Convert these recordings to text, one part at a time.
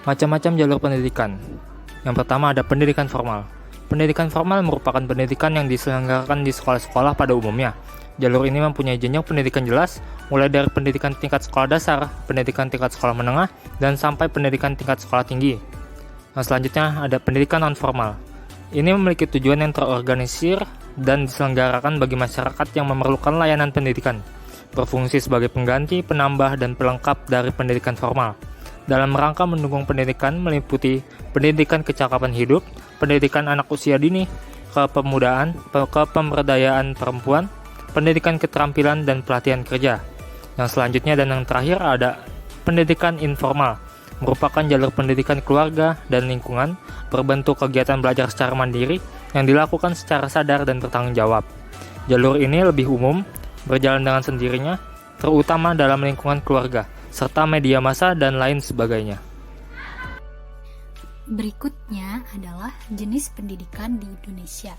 Macam-macam jalur pendidikan. Yang pertama ada pendidikan formal. Pendidikan formal merupakan pendidikan yang diselenggarakan di sekolah-sekolah pada umumnya. Jalur ini mempunyai jenjang pendidikan jelas, mulai dari pendidikan tingkat sekolah dasar, pendidikan tingkat sekolah menengah, dan sampai pendidikan tingkat sekolah tinggi. Nah, selanjutnya ada pendidikan non-formal. Ini memiliki tujuan yang terorganisir dan diselenggarakan bagi masyarakat yang memerlukan layanan pendidikan, berfungsi sebagai pengganti, penambah, dan pelengkap dari pendidikan formal. Dalam rangka mendukung pendidikan meliputi pendidikan kecakapan hidup, pendidikan anak usia dini, kepemudaan, kepemberdayaan perempuan, pendidikan keterampilan dan pelatihan kerja. Yang selanjutnya dan yang terakhir ada pendidikan informal, merupakan jalur pendidikan keluarga dan lingkungan berbentuk kegiatan belajar secara mandiri yang dilakukan secara sadar dan bertanggung jawab. Jalur ini lebih umum, berjalan dengan sendirinya, terutama dalam lingkungan keluarga, serta media massa dan lain sebagainya. Berikutnya adalah jenis pendidikan di Indonesia.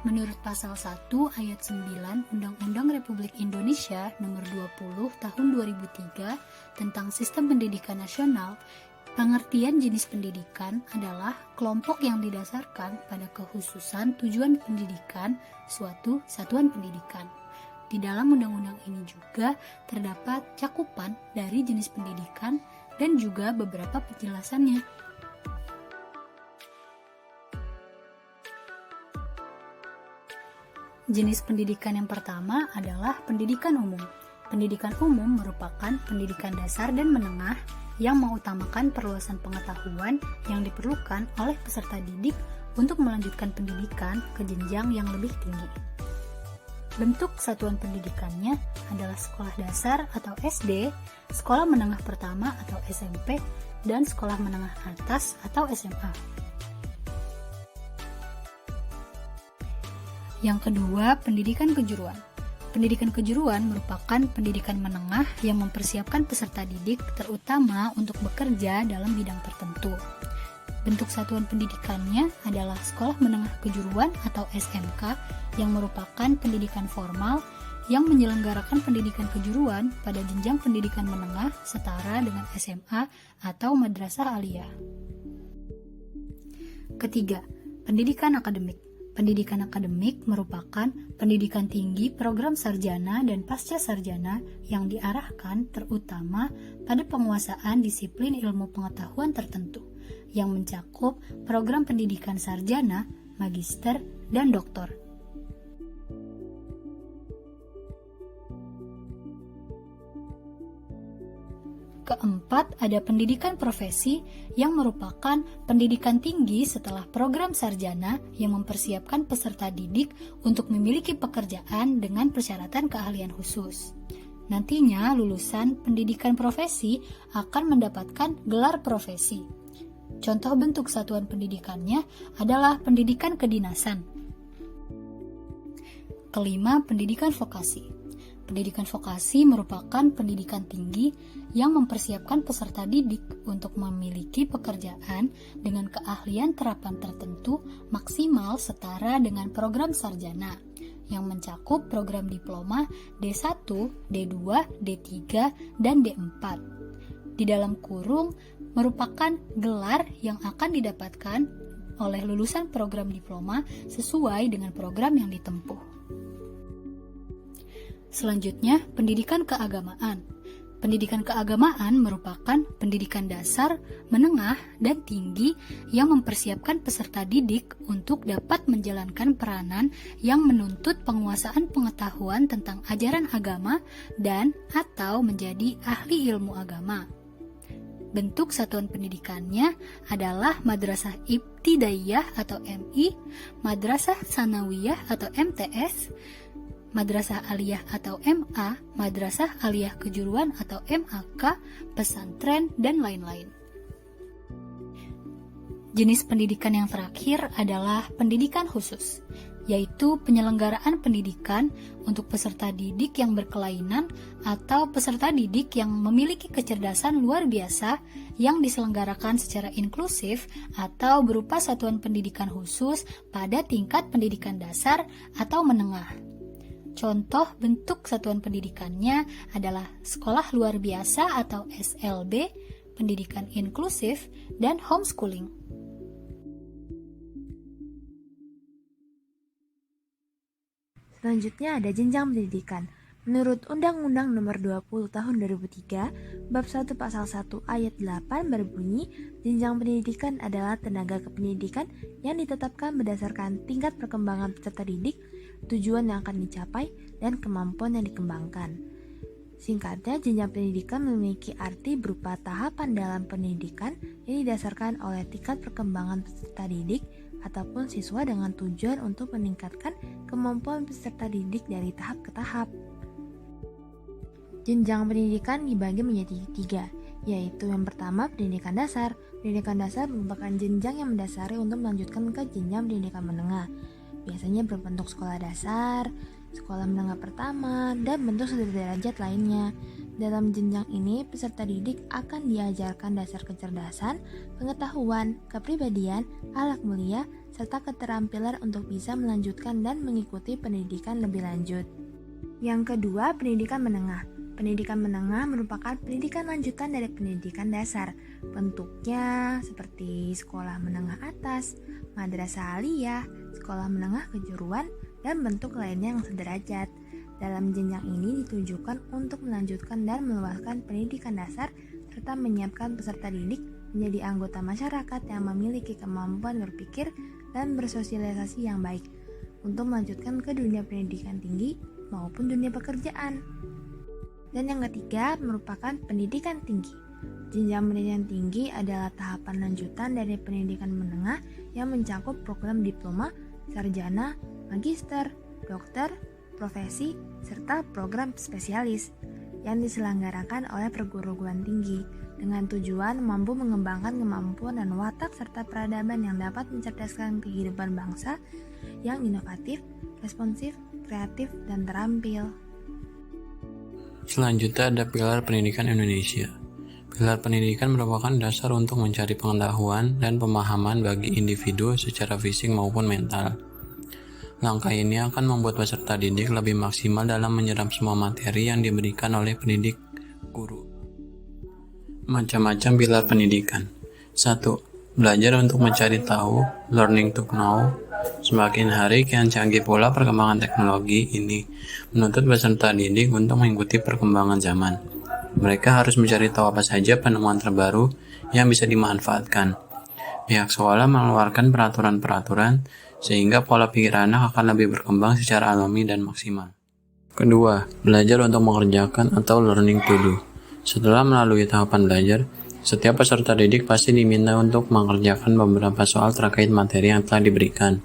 Menurut pasal 1 ayat 9 Undang-Undang Republik Indonesia Nomor 20 Tahun 2003 tentang Sistem Pendidikan Nasional, pengertian jenis pendidikan adalah kelompok yang didasarkan pada kekhususan tujuan pendidikan suatu satuan pendidikan. Di dalam undang-undang ini juga terdapat cakupan dari jenis pendidikan dan juga beberapa penjelasannya. Jenis pendidikan yang pertama adalah pendidikan umum. Pendidikan umum merupakan pendidikan dasar dan menengah yang mengutamakan perluasan pengetahuan yang diperlukan oleh peserta didik untuk melanjutkan pendidikan ke jenjang yang lebih tinggi. Bentuk satuan pendidikannya adalah sekolah dasar atau SD, sekolah menengah pertama atau SMP, dan sekolah menengah atas atau SMA. Yang kedua, pendidikan kejuruan. Pendidikan kejuruan merupakan pendidikan menengah yang mempersiapkan peserta didik terutama untuk bekerja dalam bidang tertentu. Bentuk satuan pendidikannya adalah sekolah menengah kejuruan atau SMK yang merupakan pendidikan formal yang menyelenggarakan pendidikan kejuruan pada jenjang pendidikan menengah setara dengan SMA atau madrasah aliyah. Ketiga, pendidikan akademik. Pendidikan akademik merupakan pendidikan tinggi program sarjana dan pasca sarjana yang diarahkan terutama pada penguasaan disiplin ilmu pengetahuan tertentu yang mencakup program pendidikan sarjana, magister, dan doktor. Keempat, ada pendidikan profesi yang merupakan pendidikan tinggi setelah program sarjana yang mempersiapkan peserta didik untuk memiliki pekerjaan dengan persyaratan keahlian khusus. Nantinya lulusan pendidikan profesi akan mendapatkan gelar profesi. Contoh bentuk satuan pendidikannya adalah pendidikan kedinasan. Kelima, pendidikan vokasi. Pendidikan vokasi merupakan pendidikan tinggi yang mempersiapkan peserta didik untuk memiliki pekerjaan dengan keahlian terapan tertentu maksimal setara dengan program sarjana yang mencakup program diploma D1, D2, D3, dan D4. Di dalam kurung merupakan gelar yang akan didapatkan oleh lulusan program diploma sesuai dengan program yang ditempuh. Selanjutnya, pendidikan keagamaan. Pendidikan keagamaan merupakan pendidikan dasar, menengah, dan tinggi yang mempersiapkan peserta didik untuk dapat menjalankan peranan yang menuntut penguasaan pengetahuan tentang ajaran agama dan atau menjadi ahli ilmu agama. Bentuk satuan pendidikannya adalah Madrasah Ibtidaiyah atau MI, Madrasah Sanawiyah atau MTS, Madrasah Aliyah atau MA, Madrasah Aliyah Kejuruan atau MAK, pesantren, dan lain-lain. Jenis pendidikan yang terakhir adalah pendidikan khusus, yaitu penyelenggaraan pendidikan untuk peserta didik yang berkelainan atau peserta didik yang memiliki kecerdasan luar biasa yang diselenggarakan secara inklusif atau berupa satuan pendidikan khusus pada tingkat pendidikan dasar atau menengah. Contoh bentuk satuan pendidikannya adalah sekolah luar biasa atau SLB, pendidikan inklusif, dan homeschooling. Selanjutnya ada jenjang pendidikan. Menurut Undang-Undang Nomor 20 Tahun 2003, Bab 1 Pasal 1 Ayat 8 berbunyi, jenjang pendidikan adalah tenaga kependidikan yang ditetapkan berdasarkan tingkat perkembangan peserta didik, tujuan yang akan dicapai, dan kemampuan yang dikembangkan. Singkatnya, jenjang pendidikan memiliki arti berupa tahapan dalam pendidikan yang didasarkan oleh tingkat perkembangan peserta didik ataupun siswa dengan tujuan untuk meningkatkan kemampuan peserta didik dari tahap ke tahap. Jenjang pendidikan dibagi menjadi 3, yaitu yang pertama pendidikan dasar. Pendidikan dasar merupakan jenjang yang mendasari untuk melanjutkan ke jenjang pendidikan menengah. Biasanya berbentuk sekolah dasar, sekolah menengah pertama, dan bentuk sederajat lainnya. Dalam jenjang ini, peserta didik akan diajarkan dasar kecerdasan, pengetahuan, kepribadian, akhlak mulia, serta keterampilan untuk bisa melanjutkan dan mengikuti pendidikan lebih lanjut. Yang kedua, pendidikan menengah. Pendidikan menengah merupakan pendidikan lanjutan dari pendidikan dasar. Bentuknya seperti sekolah menengah atas, madrasah aliyah, sekolah menengah kejuruan, dan bentuk lainnya yang sederajat. Dalam jenjang ini ditujukan untuk melanjutkan dan meluaskan pendidikan dasar serta menyiapkan peserta didik menjadi anggota masyarakat yang memiliki kemampuan berpikir dan bersosialisasi yang baik untuk melanjutkan ke dunia pendidikan tinggi maupun dunia pekerjaan. Dan yang ketiga merupakan pendidikan tinggi. Jenjang pendidikan tinggi adalah tahapan lanjutan dari pendidikan menengah yang mencakup program diploma, sarjana, magister, dokter, profesi, serta program spesialis yang diselenggarakan oleh perguruan tinggi dengan tujuan mampu mengembangkan kemampuan dan watak serta peradaban yang dapat mencerdaskan kehidupan bangsa yang inovatif, responsif, kreatif, dan terampil. Selanjutnya ada pilar pendidikan Indonesia. Pilar pendidikan merupakan dasar untuk mencari pengetahuan dan pemahaman bagi individu secara fisik maupun mental. Langkah ini akan membuat peserta didik lebih maksimal dalam menyerap semua materi yang diberikan oleh pendidik guru. Macam-macam pilar pendidikan. 1. Belajar untuk mencari tahu, learning to know. Semakin hari kian canggih pula perkembangan teknologi ini menuntut peserta didik untuk mengikuti perkembangan zaman. Mereka harus mencari tahu apa saja penemuan terbaru yang bisa dimanfaatkan. Pihak sekolah mengeluarkan peraturan-peraturan sehingga pola pikir anak akan lebih berkembang secara alami dan maksimal. Kedua, belajar untuk mengerjakan atau learning to do. Setelah melalui tahapan belajar, setiap peserta didik pasti diminta untuk mengerjakan beberapa soal terkait materi yang telah diberikan.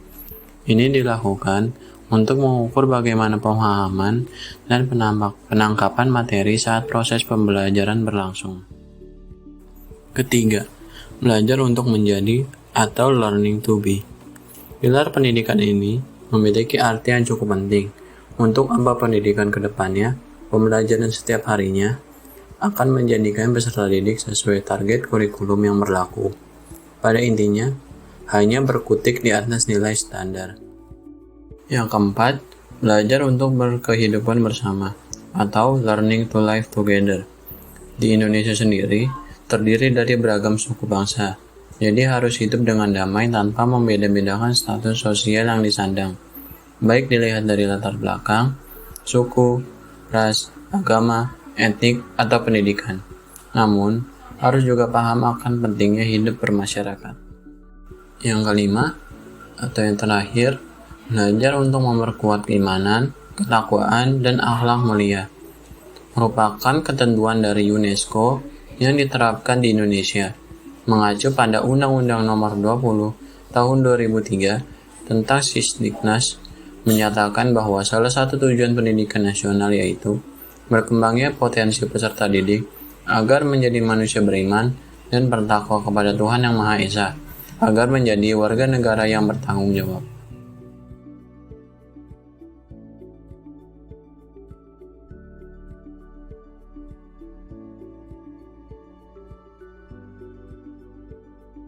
Ini dilakukan untuk mengukur bagaimana pemahaman dan penangkapan materi saat proses pembelajaran berlangsung. Ketiga, belajar untuk menjadi atau learning to be. Pilar pendidikan ini memiliki arti yang cukup penting. Untuk apa pendidikan ke depannya, pembelajaran setiap harinya akan menjadikan peserta didik sesuai target kurikulum yang berlaku. Pada intinya, hanya berkutik di atas nilai standar. Yang keempat, belajar untuk berkehidupan bersama atau learning to live together. Di Indonesia sendiri, terdiri dari beragam suku bangsa, jadi harus hidup dengan damai tanpa membeda-bedakan status sosial yang disandang, baik dilihat dari latar belakang, suku, ras, agama, etnik, atau pendidikan. Namun, harus juga paham akan pentingnya hidup bermasyarakat. Yang kelima, atau yang terakhir, belajar untuk memperkuat keimanan, ketakwaan, dan akhlak mulia. Merupakan ketentuan dari UNESCO yang diterapkan di Indonesia, mengacu pada Undang-Undang Nomor 20 Tahun 2003 tentang Sisdiknas, menyatakan bahwa salah satu tujuan pendidikan nasional yaitu berkembangnya potensi peserta didik agar menjadi manusia beriman dan bertakwa kepada Tuhan Yang Maha Esa, agar menjadi warga negara yang bertanggung jawab.